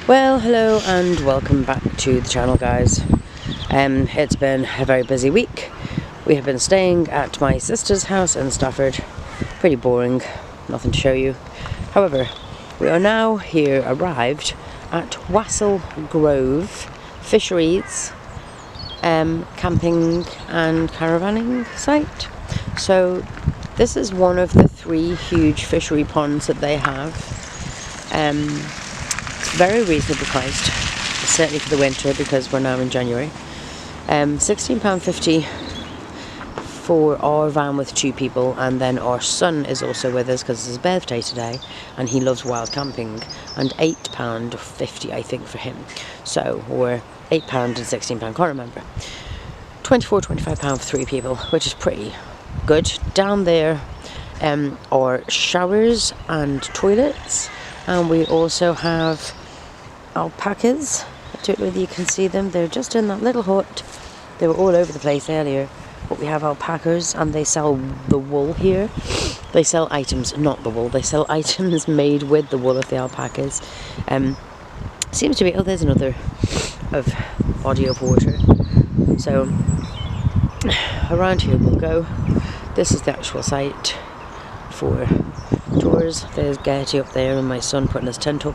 Well, hello and welcome back to the channel, guys. It's been a very busy week. We have been staying at my sister's house in Stafford. Pretty boring, nothing to show you. However, we are now arrived at Wassell Grove Fisheries camping and caravanning site. So this is one of the 3 huge fishery ponds that they have. It's very reasonably priced, certainly for the winter because we're now in January. £16.50 for our van with 2 people, and then our son is also with us because it's his birthday today and he loves wild camping, and £8.50 I think for him. So we're £8 and £16, can't remember. £24-25 for 3 people, which is pretty good. Down there are showers and toilets, and we also have alpacas. I don't know whether you can see them, they're just in that little hut. They were all over the place earlier, but we have alpacas and they sell the wool here. They sell items, not the wool, they sell items made with the wool of the alpacas. Seems to be, oh, there's another body of water. So around here we'll go. This is the actual site for tours. There's Gertie up there and my son putting his tent up.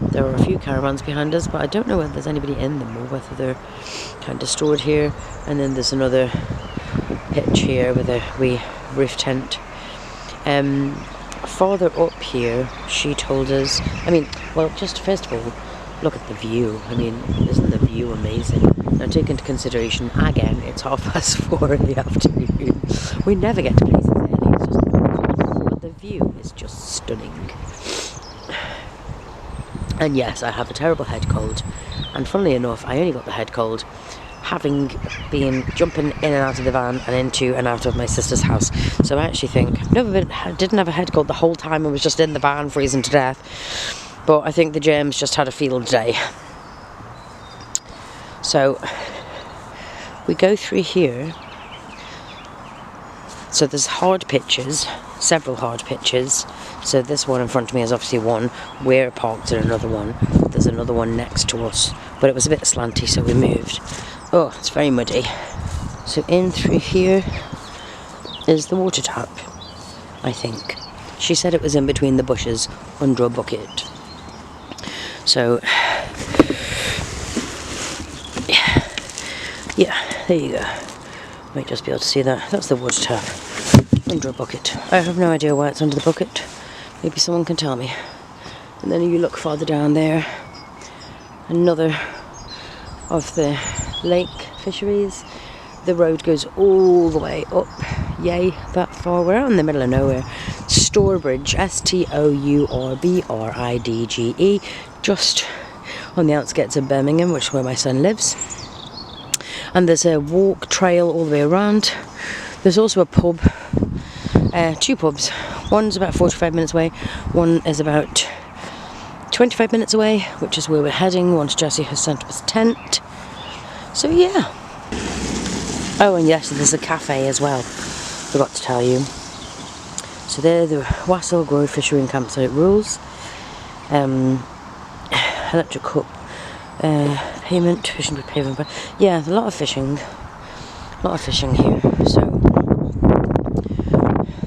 There are a few caravans behind us, but I don't know whether there's anybody in them or whether they're kind of stored here. And then there's another pitch here with a wee roof tent. Farther up here, she told us, well, just first of all, look at the view. Isn't the view amazing? Now take into consideration, again, it's 4:30 in the afternoon. We never get to places early, it's just but the view is just stunning. And yes, I have a terrible head cold, and funnily enough, I only got the head cold having been jumping in and out of the van and into and out of my sister's house. So I actually think I didn't have a head cold the whole time I was just in the van freezing to death, but I think the germs just had a field day. So we go through here. So there's hard pitches, several hard pitches. So this one in front of me is obviously one. We're parked in another one. There's another one next to us, but it was a bit slanty, so we moved. Oh, it's very muddy. So in through here is the water tap, I think. She said it was in between the bushes under a bucket. So yeah, there you go. Might just be able to see that. That's the water tap under a bucket. I have no idea why it's under the bucket. Maybe someone can tell me. And then you look farther down there, another of the lake fisheries. The road goes all the way up, yay, that far. We're out in the middle of nowhere. Stourbridge, Stourbridge, just on the outskirts of Birmingham, which is where my son lives. And there's a walk trail all the way around. There's also a pub, 2 pubs. One's about 45 minutes away, one is about 25 minutes away, which is where we're heading once Jessie has sent up his tent. So yeah. Oh, and yes, there's a cafe as well, forgot to tell you. So there are the Wassell Grove Fishery and Campsite rules. Electric cup. Payment, fishing with payment, but yeah, a lot of fishing here. So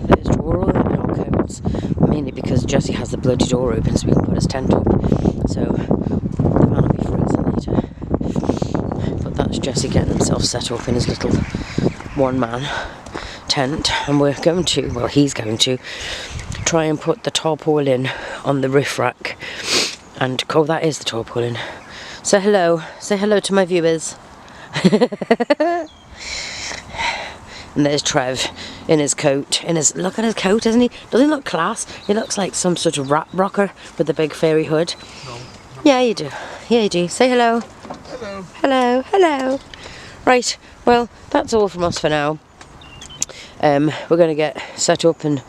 there's drawer all in our coats, mainly because Jesse has the bloody door open so we can put his tent up. So the van will be frozen later. But that's Jesse getting himself set up in his little one-man tent, and we're going to, well, he's going to try and put the tarpaulin on the roof rack. And oh, that is the tarpaulin. Say hello to my viewers. And there's Trev in his coat. Look at his coat, isn't he? Doesn't he look class? He looks like some sort of rap rocker with a big fairy hood. No. Yeah, you do. Yeah, you do. Say hello. Hello. Hello. Hello. Right. Well, that's all from us for now. We're going to get set up and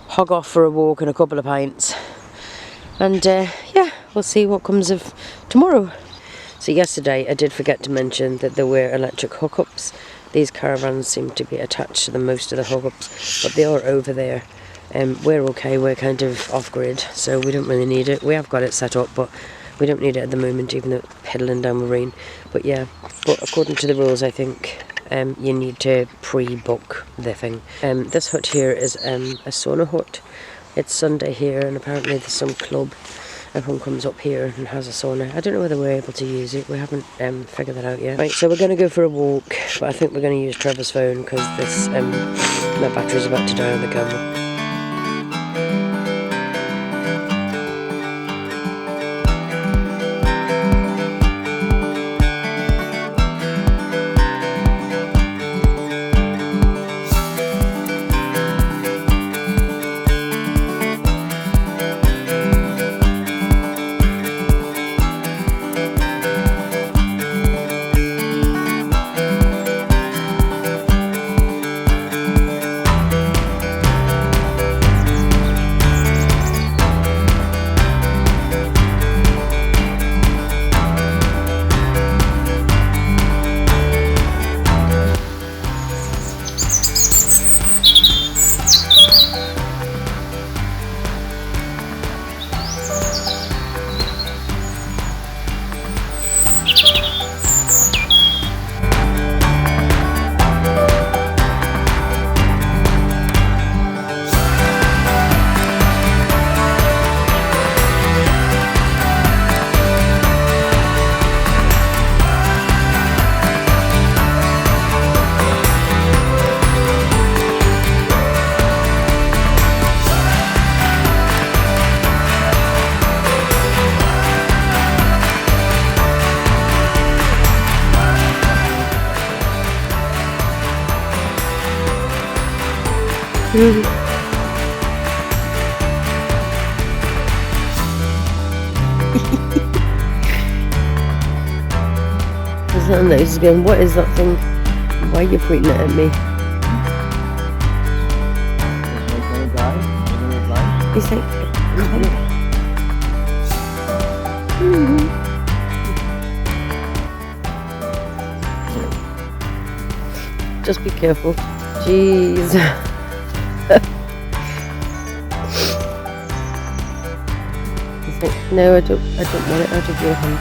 hog off for a walk and a couple of pints. And yeah, we'll see what comes of tomorrow. So yesterday I did forget to mention that there were electric hookups. These caravans seem to be attached to most of the hookups, but they are over there. We're okay, we're kind of off-grid, so we don't really need it. We have got it set up, but We don't need it at the moment, even though it's piddling down with rain. But yeah, but according to the rules, I think you need to pre-book the thing. This hut here is a sauna hut. It's Sunday here, and apparently there's some club. Everyone comes up here and has a sauna. I don't know whether we're able to use it. We haven't figured that out yet. Right, so we're going to go for a walk, but I think we're going to use Trevor's phone because this my battery's about to die on the camera. Isn't that he's going, what is that thing? Why are you pointing it at me? He's like, just be careful. Jeez. He's like, no, I don't want it out of your hand.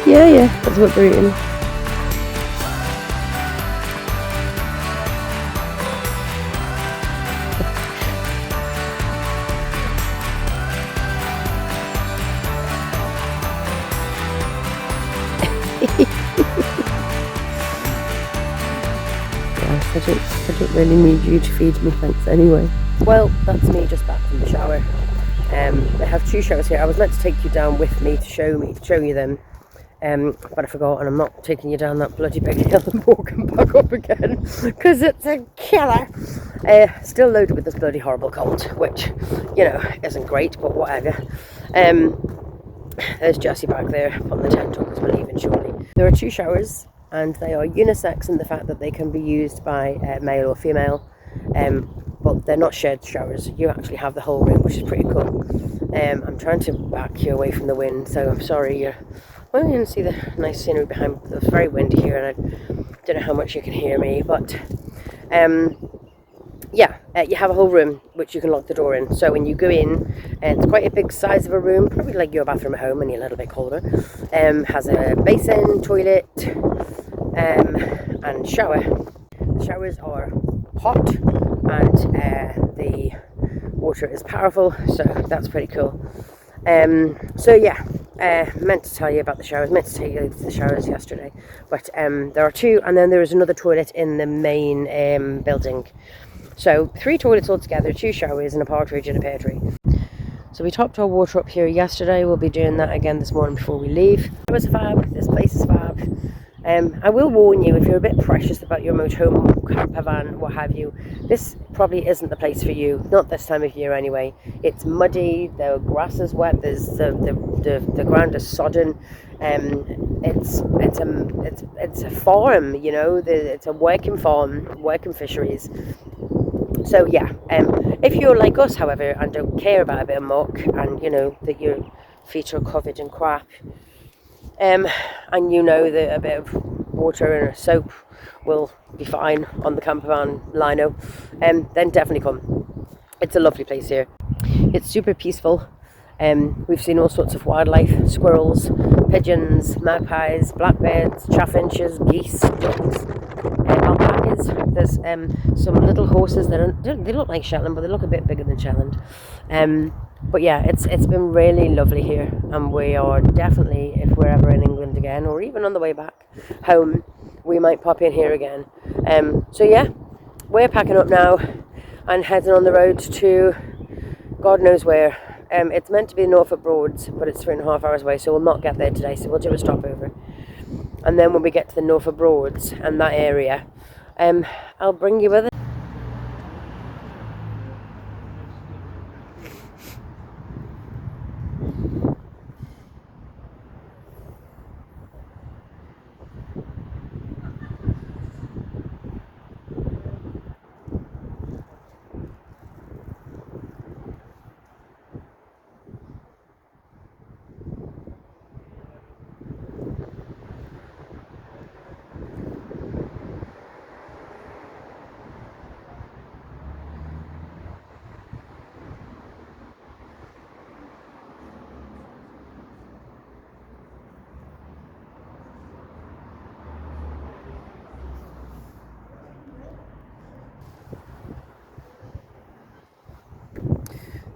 Yeah, that's what they're eating. I don't really need you to feed me, thanks anyway. Well, that's me just back from the shower. I have 2 showers here. I was meant to take you down with me to show you them. But I forgot, and I'm not taking you down that bloody big hill and walking back up again because it's a killer. Still loaded with this bloody horrible cold, which, you know, isn't great, but whatever. There's Jessie back there putting the tent up because we're leaving shortly. There are 2 showers, and they are unisex in the fact that they can be used by male or female, but they're not shared showers. You actually have the whole room, which is pretty cool. I'm trying to back you away from the wind, so I'm sorry you're... Well, you can see the nice scenery behind. It's very windy here, and I don't know how much you can hear me, but yeah, you have a whole room which you can lock the door in. So when you go in, it's quite a big size of a room, probably like your bathroom at home, only a little bit colder. Has a basin, toilet, and shower. The showers are hot, and the water is powerful, so that's pretty cool. So yeah, meant to tell you about the showers, meant to take you to the showers yesterday, but there are 2, and then there is another toilet in the main building. So 3 toilets altogether, 2 showers, and a partridge and a pear tree. So we topped our water up here yesterday. We'll be doing that again this morning before we leave. It was fab. This place is fab. I will warn you, if you're a bit precious about your motorhome, campervan, what have you, this probably isn't the place for you. Not this time of year anyway. It's muddy, the grass is wet, there's the ground is sodden. It's a farm, you know. It's a working farm, working fisheries. So yeah, if you're like us, however, and don't care about a bit of muck, and you know that your feet are covered in crap, and you know that a bit of water and a soap will be fine on the campervan lino, then definitely come. It's a lovely place here. It's super peaceful. We've seen all sorts of wildlife: squirrels, pigeons, magpies, blackbirds, chaffinches, geese, ducks, alpacas. There's some little horses that they look like Shetland, but they look a bit bigger than Shetland. But yeah, it's been really lovely here, and we are definitely, if we're ever in England again, or even on the way back home, we might pop in here again. So yeah, we're packing up now and heading on the road to God knows where. It's meant to be Norfolk Broads, but it's 3.5 hours away, so we'll not get there today, so we'll do a stopover. And then when we get to the Norfolk Broads and that area, I'll bring you with it.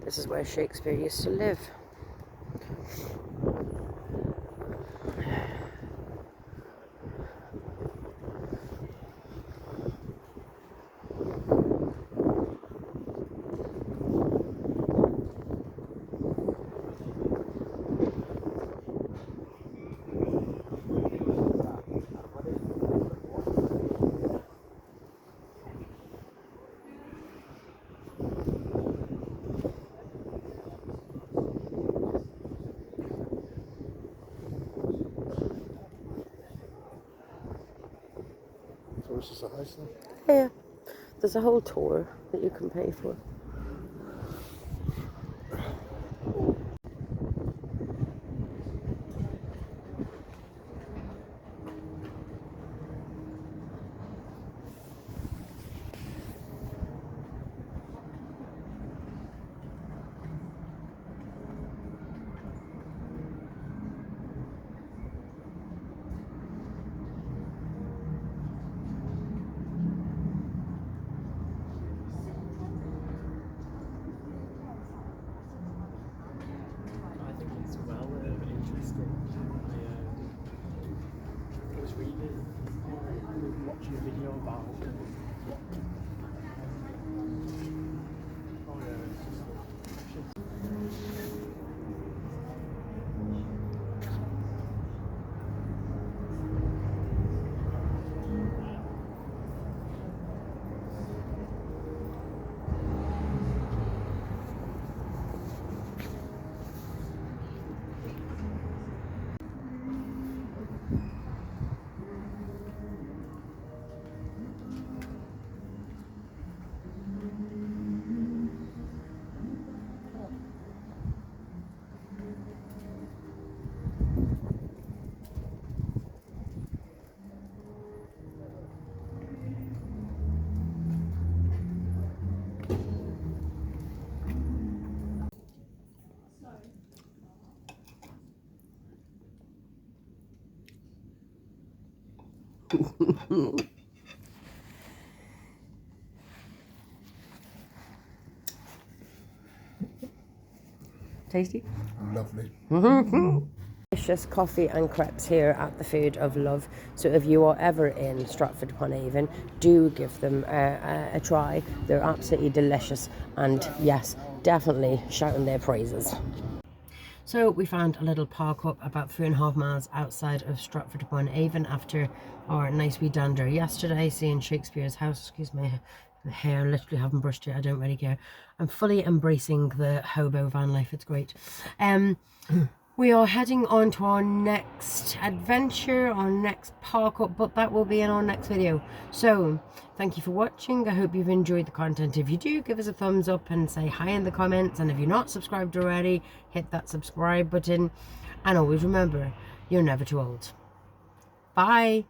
This is where Shakespeare used to live. This is the house then? Yeah, there's a whole tour that you can pay for. Watching a video about Tasty? lovely. Delicious coffee and crêpes here at the Food of Love. So if you are ever in Stratford-upon-Avon, do give them a try. They're absolutely delicious, and yes, definitely shouting their praises. So we found a little park up about 3.5 miles outside of Stratford-upon-Avon after our nice wee dander yesterday, seeing Shakespeare's house. Excuse me, the hair, literally haven't brushed it, I don't really care. I'm fully embracing the hobo van life, it's great. We are heading on to our next adventure, our next park up, but that will be in our next video. So thank you for watching. I hope you've enjoyed the content. If you do, give us a thumbs up and say hi in the comments, and if you're not subscribed already, hit that subscribe button, and always remember, you're never too old. Bye.